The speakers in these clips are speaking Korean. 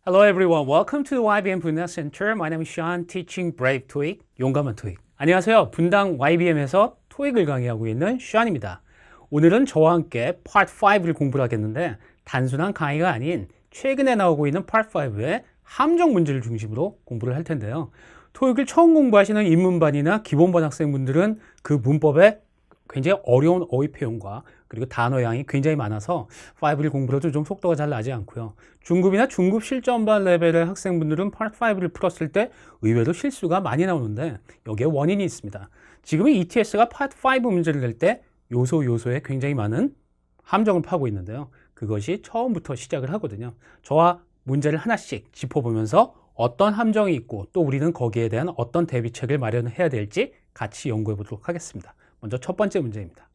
Hello everyone, welcome to the YBM Bundan Center. My name is Sean, teaching Brave TOEIC, 용감한 토익. 안녕하세요. 분당 YBM에서 토익을 강의하고 있는 Sean입니다. 오늘은 저와 함께 Part 5를 공부를 하겠는데 단순한 강의가 아닌 최근에 나오고 있는 Part 5의 함정 문제를 중심으로 공부를 할 텐데요. 토익을 처음 공부하시는 입문반이나 기본반 학생분들은 그 문법에 굉장히 어려운 어휘 표현과 그리고 단어 양이 굉장히 많아서 5를 공부해도 좀 속도가 잘 나지 않고요. 중급이나 중급 실전반 레벨의 학생분들은 Part 5를 풀었을 때 의외로 실수가 많이 나오는데 여기에 원인이 있습니다. 지금 ETS가 Part 5 문제를 낼 때 요소에 굉장히 많은 함정을 파고 있는데요. 그것이 처음부터 시작을 하거든요. 저와 문제를 하나씩 짚어보면서 어떤 함정이 있고 또 우리는 거기에 대한 어떤 대비책을 마련해야 될지 같이 연구해 보도록 하겠습니다. 먼저 첫 번째 문제입니다.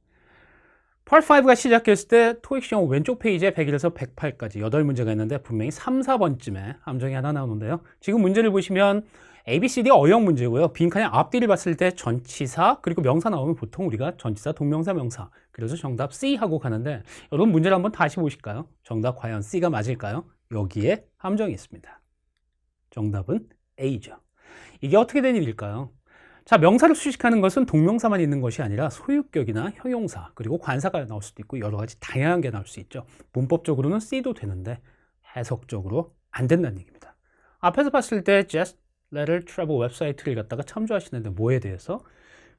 Part 5가 시작했을 때 토익 시험 왼쪽 페이지에 101에서 108까지 8문제가 있는데 분명히 3, 4번쯤에 함정이 하나 나오는데요. 지금 문제를 보시면 ABCD 어용 문제고요. 빈칸의 앞뒤를 봤을 때 전치사 그리고 명사 나오면 보통 우리가 전치사, 동명사, 명사 그래서 정답 C 하고 가는데 여러분 문제를 한번 다시 보실까요? 정답 과연 C가 맞을까요? 여기에 함정이 있습니다. 정답은 A죠. 이게 어떻게 된 일일까요? 자, 명사를 수식하는 것은 동명사만 있는 것이 아니라 소유격이나 형용사 그리고 관사가 나올 수도 있고 여러 가지 다양한 게 나올 수 있죠. 문법적으로는 C도 되는데 해석적으로 안 된다는 얘기입니다. 앞에서 봤을 때 Just Letter Travel 웹사이트를 갖다가 참조하시는데 뭐에 대해서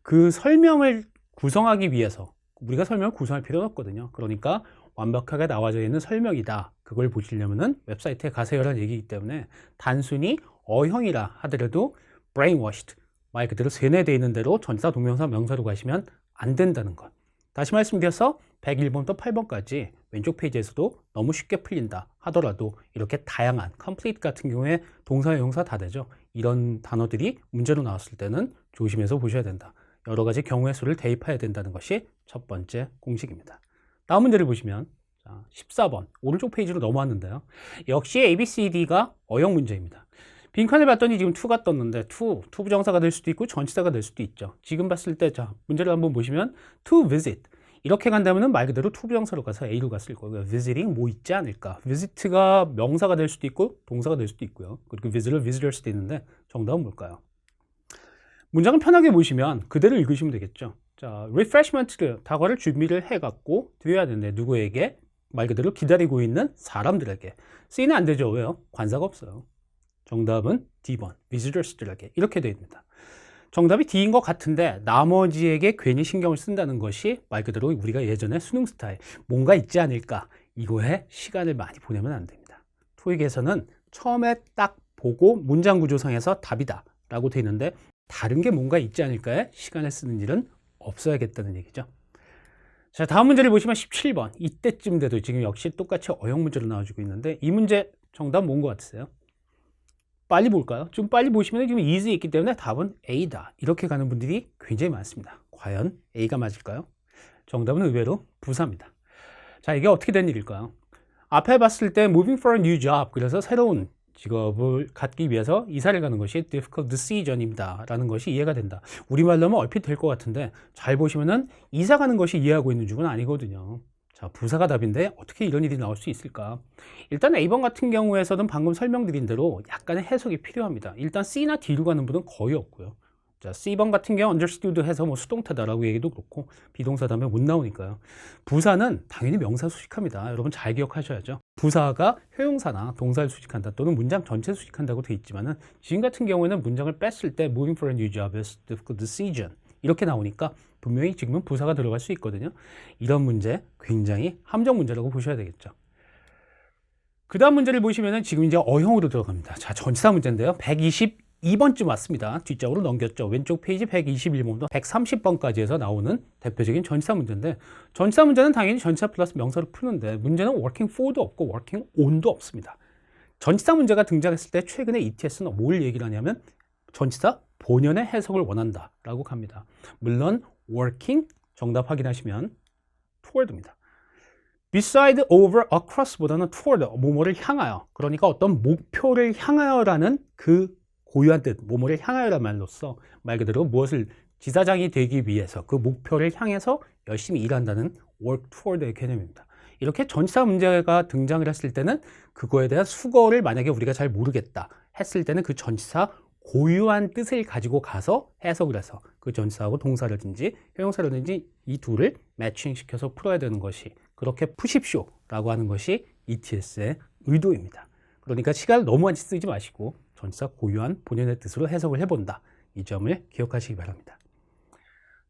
그 설명을 구성하기 위해서 우리가 설명을 구성할 필요는 없거든요. 그러니까 완벽하게 나와져 있는 설명이다. 그걸 보시려면은 웹사이트에 가세요라는 얘기이기 때문에 단순히 어형이라 하더라도 brainwashed 말 그대로 세뇌되어 있는 대로 전치사, 동명사, 명사로 가시면 안 된다는 것. 다시 말씀드려서 101번부터 8번까지 왼쪽 페이지에서도 너무 쉽게 풀린다 하더라도 이렇게 다양한 complete 같은 경우에 동사, 형용사 다 되죠. 이런 단어들이 문제로 나왔을 때는 조심해서 보셔야 된다. 여러 가지 경우의 수를 대입해야 된다는 것이 첫 번째 공식입니다. 다음 문제를 보시면 14번 오른쪽 페이지로 넘어왔는데요. 역시 ABCD가 어용 문제입니다. 빈칸을 봤더니 지금 to가 떴는데 to 부정사가 될 수도 있고 전치사가 될 수도 있죠. 지금 봤을 때 자, 문제를 한번 보시면 to visit 이렇게 간다면 말 그대로 to 부정사로 가서 A로 갔을 거고요. visiting 뭐 있지 않을까? visit가 명사가 될 수도 있고 동사가 될 수도 있고요. 그리고 visit을 visitor 수도 있는데 정답은 뭘까요? 문장을 편하게 보시면 그대로 읽으시면 되겠죠. 자, refreshment를 다과를 준비를 해갖고 드려야 되는데 누구에게? 말 그대로 기다리고 있는 사람들에게. C는 안 되죠. 왜요? 관사가 없어요. 정답은 D번, visitors들에게 이렇게 되어 있습니다. 정답이 D인 것 같은데 나머지에게 괜히 신경을 쓴다는 것이 말 그대로 우리가 예전에 수능 스타일 뭔가 있지 않을까 이거에 시간을 많이 보내면 안 됩니다. 토익에서는 처음에 딱 보고 문장 구조상에서 답이다 라고 되어 있는데 다른 게 뭔가 있지 않을까에 시간을 쓰는 일은 없어야겠다는 얘기죠. 자, 다음 문제를 보시면 17번 이때쯤 돼도 지금 역시 똑같이 어용 문제로 나와주고 있는데 이 문제 정답 뭔 것 같으세요? 빨리 볼까요? 좀 빨리 보시면 지금 easy 있기 때문에 답은 A다. 이렇게 가는 분들이 굉장히 많습니다. 과연 A가 맞을까요? 정답은 의외로 부사입니다. 자, 이게 어떻게 된 일일까요? 앞에 봤을 때 moving for a new job, 그래서 새로운 직업을 갖기 위해서 이사를 가는 것이 difficult decision입니다. 라는 것이 이해가 된다. 우리말로 하면 얼핏 될 것 같은데 잘 보시면은 이사 가는 것이 이해하고 있는 중은 아니거든요. 자, 부사가 답인데 어떻게 이런 일이 나올 수 있을까? 일단 A번 같은 경우에서는 방금 설명드린 대로 약간의 해석이 필요합니다. 일단 C나 D로 가는 분은 거의 없고요. 자, C번 같은 경우 understood 해서 뭐 수동태다라고 얘기도 그렇고 비동사 다음에 못 나오니까요. 부사는 당연히 명사 수식합니다. 여러분 잘 기억하셔야죠. 부사가 형용사나 동사를 수식한다 또는 문장 전체를 수식한다고 돼 있지만은 지금 같은 경우에는 문장을 뺐을 때 moving for a new job is difficult decision 이렇게 나오니까 분명히 지금은 부사가 들어갈 수 있거든요. 이런 문제 굉장히 함정 문제라고 보셔야 되겠죠. 그 다음 문제를 보시면은 지금 이제 어형으로 들어갑니다. 자, 전치사 문제인데요. 122번쯤 왔습니다. 뒷장으로 넘겼죠. 왼쪽 페이지 121번부터 130번까지 해서 나오는 대표적인 전치사 문제인데 전치사 문제는 당연히 전치사 플러스 명사로 푸는데 문제는 working for도 없고 working on도 없습니다. 전치사 문제가 등장했을 때 최근에 ETS는 뭘 얘기를 하냐면 전치사 본연의 해석을 원한다 라고 합니다. 물론 working 정답 확인하시면 toward입니다. beside, over, across 보다는 toward, 뭐뭐를 향하여 그러니까 어떤 목표를 향하여라는 그 고유한 뜻, 뭐뭐를 향하여라는 말로써 말 그대로 무엇을 지사장이 되기 위해서 그 목표를 향해서 열심히 일한다는 work toward의 개념입니다. 이렇게 전치사 문제가 등장을 했을 때는 그거에 대한 수거를 만약에 우리가 잘 모르겠다 했을 때는 그 전치사 고유한 뜻을 가지고 가서 해석을 해서 그 전치사하고 동사라든지 형용사라든지 이 둘을 매칭시켜서 풀어야 되는 것이, 그렇게 푸십쇼라고 하는 것이 ETS의 의도입니다. 그러니까 시간을 너무 많이 쓰지 마시고 전치사 고유한 본연의 뜻으로 해석을 해본다. 이 점을 기억하시기 바랍니다.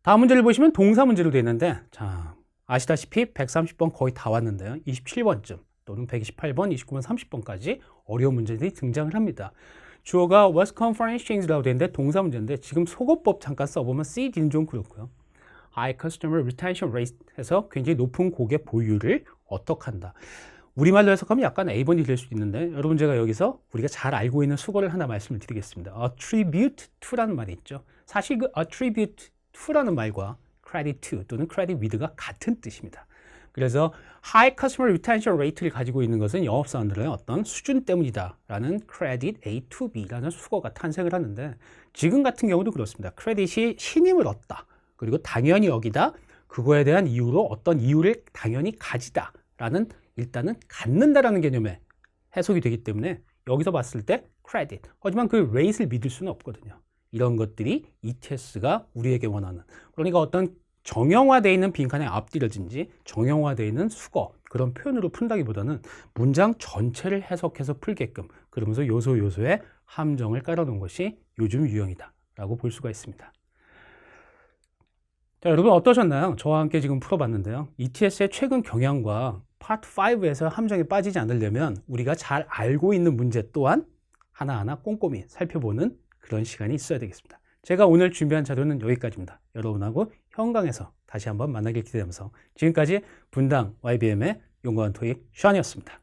다음 문제를 보시면 동사 문제로 되어 있는데, 자, 아시다시피 130번 거의 다 왔는데요. 27번쯤 또는 128번, 29번, 30번까지 어려운 문제들이 등장을 합니다. 주어가 was conferring exchange라고 되어 있는데 동사 문제인데, 지금 속어법 잠깐 써보면 CD는 좀 그렇고요. high customer retention rate 해서 굉장히 높은 고객 보유를 어떻게 한다. 우리말로 해석하면 약간 A번이 될 수도 있는데, 여러분 제가 여기서 우리가 잘 알고 있는 수거를 하나 말씀을 드리겠습니다. attribute to라는 말이 있죠. 사실 그 attribute to라는 말과 credit to 또는 credit with가 같은 뜻입니다. 그래서 high customer retention rate를 가지고 있는 것은 영업사원들의 어떤 수준 때문이다 라는 credit A to B라는 수거가 탄생을 하는데, 지금 같은 경우도 그렇습니다. 크레딧이 신임을 얻다, 그리고 당연히 여기다, 그거에 대한 이유로 어떤 이유를 당연히 가지다 라는, 일단은 갖는다라는 개념의 해석이 되기 때문에 여기서 봤을 때 credit, 하지만 그 rate를 믿을 수는 없거든요. 이런 것들이 ETS가 우리에게 원하는, 그러니까 어떤 정형화되어 있는 빈칸의 앞뒤라든지 정형화되어 있는 수거, 그런 표현으로 푼다기보다는 문장 전체를 해석해서 풀게끔, 그러면서 요소요소에 함정을 깔아놓은 것이 요즘 유형이다 라고 볼 수가 있습니다. 자, 여러분 어떠셨나요? 저와 함께 지금 풀어봤는데요. ETS의 최근 경향과 파트 5에서 함정에 빠지지 않으려면 우리가 잘 알고 있는 문제 또한 하나하나 꼼꼼히 살펴보는 그런 시간이 있어야 되겠습니다. 제가 오늘 준비한 자료는 여기까지입니다. 여러분하고 현강에서 다시 한번 만나길 기대하면서 지금까지 분당 YBM의 용감한 토익 션이었습니다.